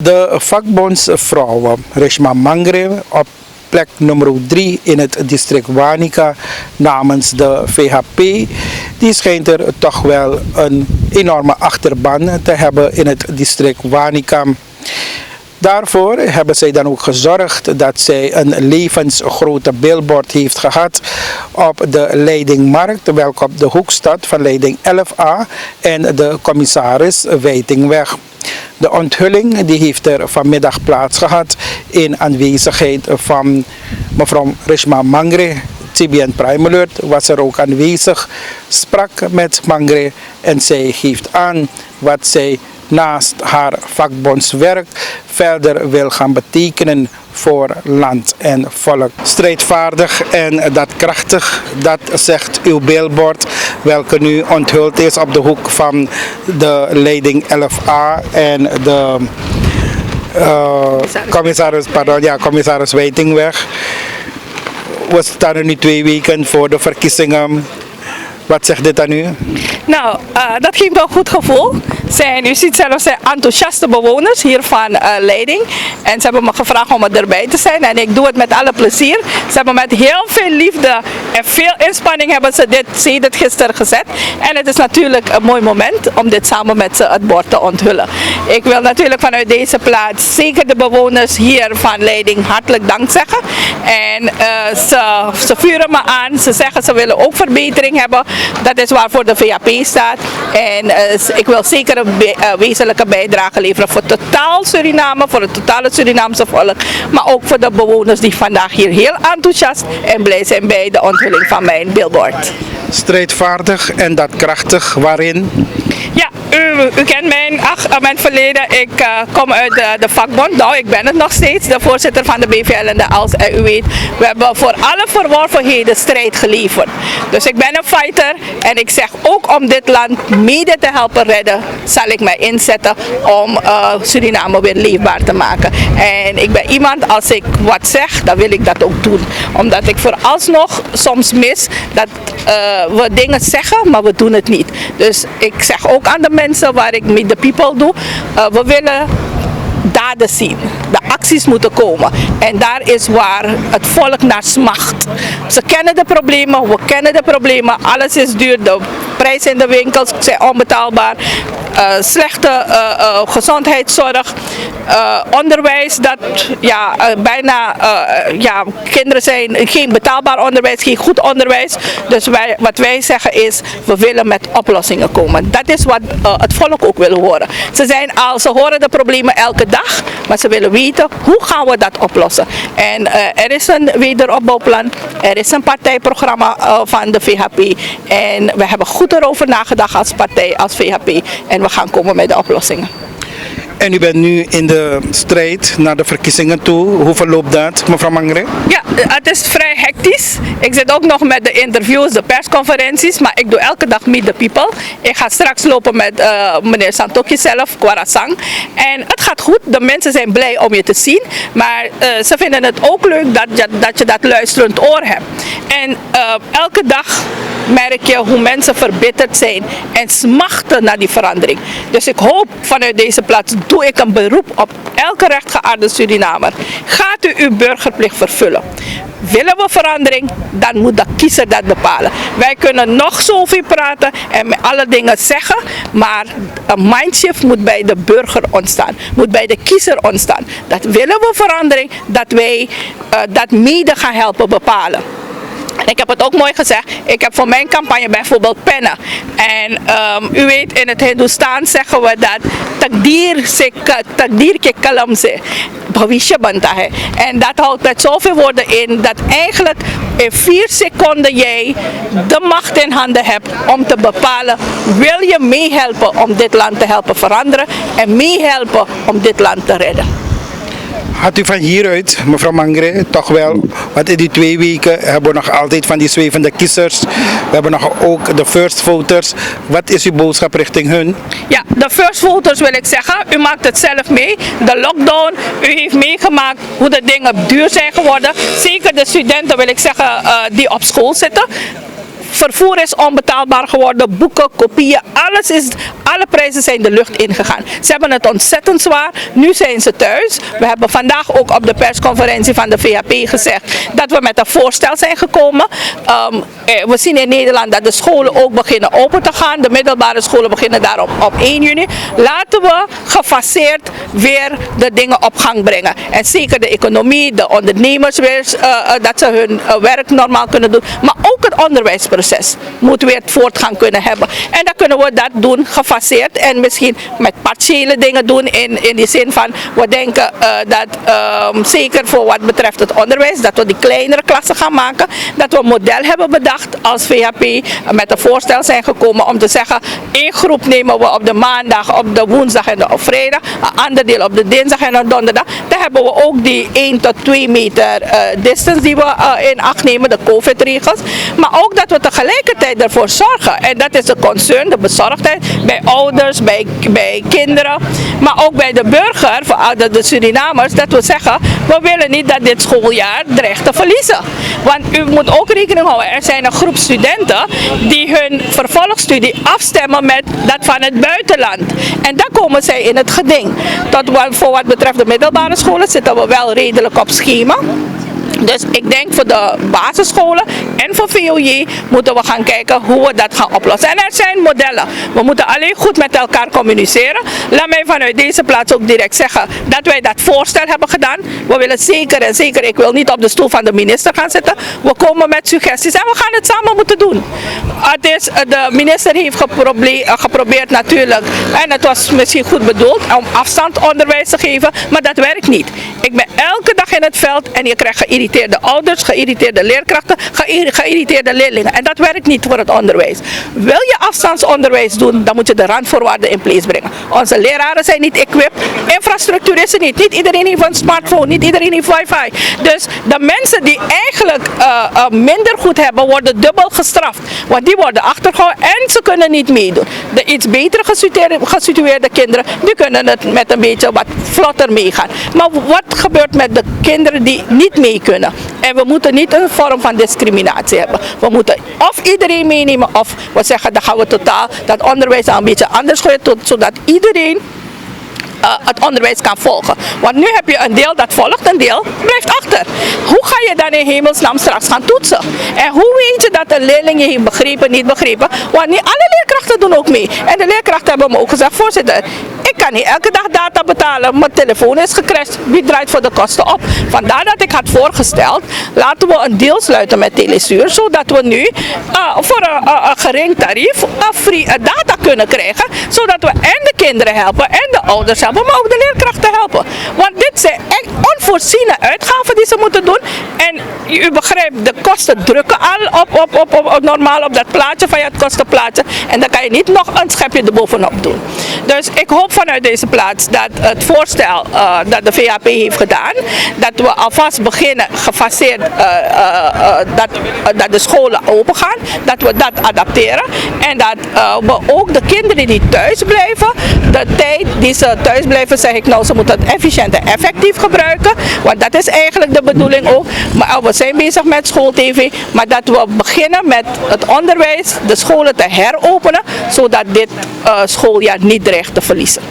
De vakbondsvrouwen Reshma Mangre op plek nummer 3 in het district Wanica namens de VHP, die schijnt er toch wel een enorme achterban te hebben in het district Wanica. Daarvoor hebben zij dan ook gezorgd dat zij een levensgrote billboard heeft gehad op de Leidingmarkt, welke op de hoek staat van Leiding 11A en de commissaris Wijtingweg. De onthulling die heeft er vanmiddag plaats gehad in aanwezigheid van mevrouw Reshma Mangre. TBN Prime Alert was er ook aanwezig, sprak met Mangre en zij geeft aan wat zij naast haar vakbondswerk verder wil gaan betekenen voor land en volk. Strijdvaardig en daadkrachtig, dat zegt uw billboard, welke nu onthuld is op de hoek van de Leiding 11A en de commissaris Wijtingweg. We staan er nu 2 weken voor de verkiezingen. Wat zegt dit aan u? Nou, dat geeft me een goed gevoel. U ziet zelfs enthousiaste bewoners hier van Leiding. En ze hebben me gevraagd om erbij te zijn. En ik doe het met alle plezier. Ze hebben met heel veel liefde en veel inspanning hebben ze dit gisteren gezet. En het is natuurlijk een mooi moment om dit samen met ze het bord te onthullen. Ik wil natuurlijk vanuit deze plaats zeker de bewoners hier van Leiding hartelijk dank zeggen. En ze vuren me aan. Ze zeggen ze willen ook verbetering hebben. Dat is waarvoor de VHP staat. En ik wil zeker een wezenlijke bijdrage leveren voor totaal Suriname, voor het totale Surinaamse volk. Maar ook voor de bewoners die vandaag hier heel enthousiast en blij zijn bij de onthulling van mijn billboard. Strijdvaardig en daadkrachtig, waarin? Ja, u kent mijn verleden. Ik kom uit de vakbond. Nou, ik ben het nog steeds, de voorzitter van de Bvl en de Als. En u weet, we hebben voor alle verworvenheden strijd geleverd. Dus ik ben een fighter en ik zeg ook om dit land mede te helpen redden, zal ik mij inzetten om Suriname weer leefbaar te maken. En ik ben iemand, als ik wat zeg, dan wil ik dat ook doen. Omdat ik vooralsnog soms mis dat we dingen zeggen, maar we doen het niet. Dus ik zeg ook aan de mensen waar ik Meet the People doe, we willen daden zien. De acties moeten komen. En daar is waar het volk naar smacht. Ze kennen de problemen, we kennen de problemen. Alles is duur, de prijzen in de winkels zijn onbetaalbaar. Slechte gezondheidszorg. Onderwijs, dat kinderen zijn geen betaalbaar onderwijs, geen goed onderwijs. Dus wat wij zeggen is, we willen met oplossingen komen. Dat is wat het volk ook wil horen. Ze horen de problemen elke dag, maar ze willen weten, hoe gaan we dat oplossen? En er is een wederopbouwplan, er is een partijprogramma van de VHP. En we hebben goed erover nagedacht als partij, als VHP. En we gaan komen met de oplossingen. En u bent nu in de strijd naar de verkiezingen toe. Hoe verloopt dat, mevrouw Mangre? Ja, het is vrij hectisch. Ik zit ook nog met de interviews, de persconferenties, maar ik doe elke dag Meet the People. Ik ga straks lopen met meneer Santokje zelf, Kwarasang. En het gaat goed, de mensen zijn blij om je te zien, maar ze vinden het ook leuk dat je dat luisterend oor hebt. En elke dag merk je hoe mensen verbitterd zijn en smachten naar die verandering. Dus ik hoop vanuit deze plaats, doe ik een beroep op elke rechtgeaarde Surinamer. Gaat u uw burgerplicht vervullen? Willen we verandering, dan moet de kiezer dat bepalen. Wij kunnen nog zoveel praten en alle dingen zeggen, maar een mindshift moet bij de burger ontstaan, moet bij de kiezer ontstaan. Dat willen we verandering, dat wij dat mede gaan helpen bepalen. En ik heb het ook mooi gezegd, ik heb voor mijn campagne bijvoorbeeld pennen. En u weet, in het Hindoestaan zeggen we dat takdir ke kalam se bhavishya banta hai. En dat houdt met zoveel woorden in dat eigenlijk in 4 seconden jij de macht in handen hebt om te bepalen, wil je meehelpen om dit land te helpen veranderen en meehelpen om dit land te redden. Had u van hieruit, mevrouw Mangre, toch wel, want in die 2 weken hebben we nog altijd van die zwevende kiezers. We hebben nog ook de first voters. Wat is uw boodschap richting hun? Ja, de first voters wil ik zeggen, u maakt het zelf mee. De lockdown, u heeft meegemaakt hoe de dingen duur zijn geworden. Zeker de studenten wil ik zeggen die op school zitten. vervoer is onbetaalbaar geworden, boeken, kopieën, alle prijzen zijn de lucht ingegaan. Ze hebben het ontzettend zwaar, nu zijn ze thuis. We hebben vandaag ook op de persconferentie van de VHP gezegd dat we met een voorstel zijn gekomen. We zien in Nederland dat de scholen ook beginnen open te gaan. De middelbare scholen beginnen daarop op 1 juni. Laten we gefaseerd weer de dingen op gang brengen. En zeker de economie, de ondernemers weer, dat ze hun werk normaal kunnen doen. Maar ook het onderwijsproces moet weer voortgang kunnen hebben. En dan kunnen we dat doen gefaseerd en misschien met partiële dingen doen in die zin van we denken dat zeker voor wat betreft het onderwijs, dat we die kleinere klassen gaan maken. Dat we een model hebben bedacht als VHP met een voorstel zijn gekomen om te zeggen 1 groep nemen we op de maandag, op de woensdag en op vrijdag, een ander deel op de dinsdag en op donderdag. Dan hebben we ook die 1 tot 2 meter distance die we in acht nemen, de COVID-regels. Maar ook dat we tegelijkertijd ervoor zorgen, en dat is de concern, de bezorgdheid bij ouders, bij kinderen, maar ook bij de burger, de Surinamers, dat we zeggen, we willen niet dat dit schooljaar dreigt te verliezen. Want u moet ook rekening houden, er zijn een groep studenten die hun vervolgstudie afstemmen met dat van het buitenland. En dan komen zij in het geding. Voor wat betreft de middelbare scholen zitten we wel redelijk op schema. Dus ik denk voor de basisscholen en voor VOJ moeten we gaan kijken hoe we dat gaan oplossen. En er zijn modellen. We moeten alleen goed met elkaar communiceren. Laat mij vanuit deze plaats ook direct zeggen dat wij dat voorstel hebben gedaan. We willen zeker en zeker, ik wil niet op de stoel van de minister gaan zitten. We komen met suggesties en we gaan het samen moeten doen. De minister heeft geprobeerd natuurlijk, en het was misschien goed bedoeld, om afstandsonderwijs te geven, maar dat werkt niet. Ik ben elke dag in het veld en je krijgt geïrriteerde ouders, geïrriteerde leerkrachten, geïrriteerde leerlingen. En dat werkt niet voor het onderwijs. Wil je afstandsonderwijs doen, dan moet je de randvoorwaarden in place brengen. Onze leraren zijn niet equipped, infrastructuur is er niet. Niet iedereen heeft een smartphone, niet iedereen heeft wifi. Dus de mensen die eigenlijk minder goed hebben, worden dubbel gestraft. Want die worden achtergehouden en ze kunnen niet meedoen. De iets beter gesitueerde kinderen, die kunnen het met een beetje wat vlotter meegaan. Maar wat gebeurt met de kinderen die niet mee kunnen? En we moeten niet een vorm van discriminatie hebben. We moeten of iedereen meenemen of we zeggen dan gaan we totaal dat onderwijs een beetje anders gooien zodat iedereen het onderwijs kan volgen. Want nu heb je een deel dat volgt, een deel blijft achter. Hoe ga je dan in hemelsnaam straks gaan toetsen? En hoe weet je dat een leerling je heeft begrepen, niet begrepen? Want niet alle leerkrachten doen ook mee. En de leerkrachten hebben me ook gezegd, voorzitter, ik kan niet elke dag data betalen. Mijn telefoon is gecrashed. Wie draait voor de kosten op? Vandaar dat ik had voorgesteld, laten we een deal sluiten met Telesuur, zodat we nu voor een gering tarief free data kunnen krijgen, zodat we en de kinderen helpen en de ouders helpen, maar ook de leerkrachten helpen. Want dit zijn echt onvoorziene uitgaven die ze moeten doen. En u begrijpt, de kosten drukken al op normaal op dat plaatje van je kostenplaatje. En dan kan je niet nog een schepje erbovenop doen. Dus ik hoop vanuit deze plaats dat het voorstel dat de VHP heeft gedaan, dat we alvast beginnen gefaseerd dat de scholen open gaan, dat we dat adapteren. En dat we ook de kinderen die thuis blijven, de tijd die ze thuis blijven, zeg ik nou, ze moeten het efficiënt en effectief gebruiken. Want dat is eigenlijk de bedoeling ook. Maar we zijn bezig met school-tv, maar dat we beginnen met het onderwijs, de scholen te heropenen, zodat dit schooljaar niet dreigt te verliezen.